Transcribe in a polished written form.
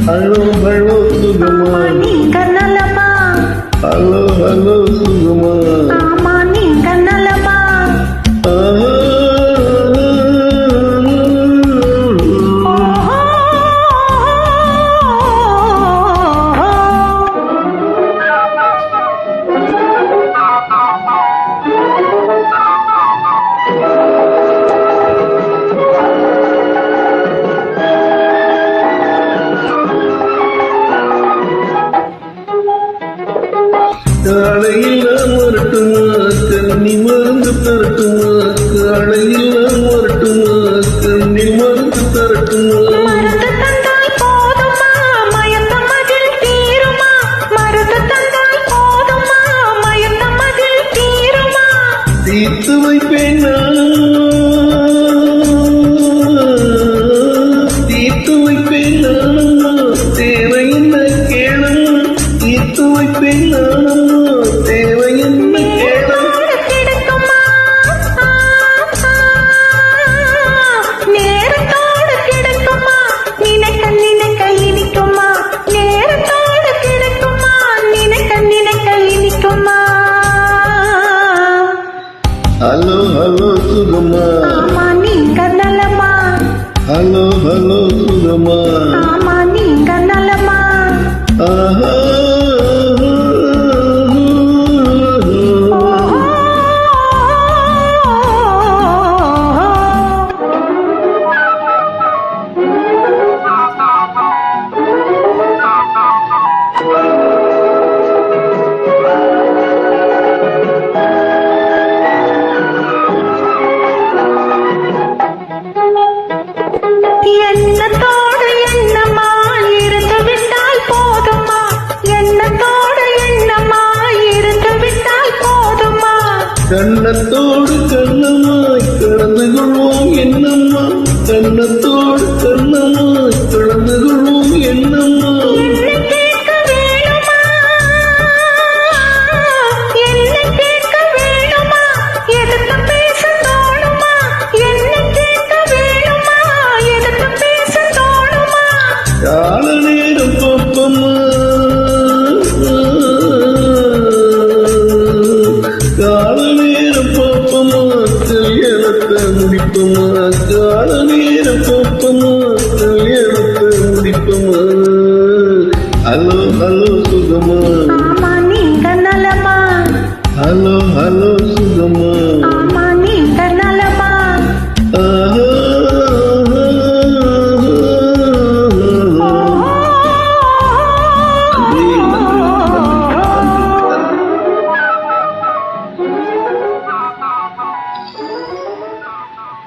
Hello hello சுகமா நீங்க நலமா? ஹலோ ஹலோ சுகமா ஆமா நீங்க நலமா? காலையில் நாம் வரட்டுமா கண்ணி மருந்து தரட்டுமா காலையில் நாம் வரட்டுமா கண்ணி மருந்து தரட்டுமா மருந்து தந்தால் போதுமா மயக்கம் அதில் தீருமா? மருந்து தந்தால் போதுமா மயக்கம் அதில் தீருமா? தீர்த்து வைப்பேன் தீர்த்து வைப்பேன் தேவை என்ன கேளம்மா தீர்த்து வைப்பேன் தேவை என்ன கேளம் கிடைக்குமா? நேரத்தோடு கிடைக்குமா? நினைக்க நினைக்க இனிக்குமா? நேரத்தோடு கிடைக்குமா? நினைக்க நினைக்க இனிக்குமா? ஹலோ ஹலோ சுகமா ஆமா நீங்க நலமா? ஹலோ ஹலோ சுகமா ஆமா நீங்க நலமா? ஆஹா எண்ணத்தோடு எண்ணமா இருந்து விட்டால் போதுமா? எண்ணத்தோடு எண்ணமா இருந்து விட்டால் போதுமா? கண்ணத்தோடு கண்ணமாய் கலந்து கொள்வோம் என்னம்மா கண்ணத்தோடு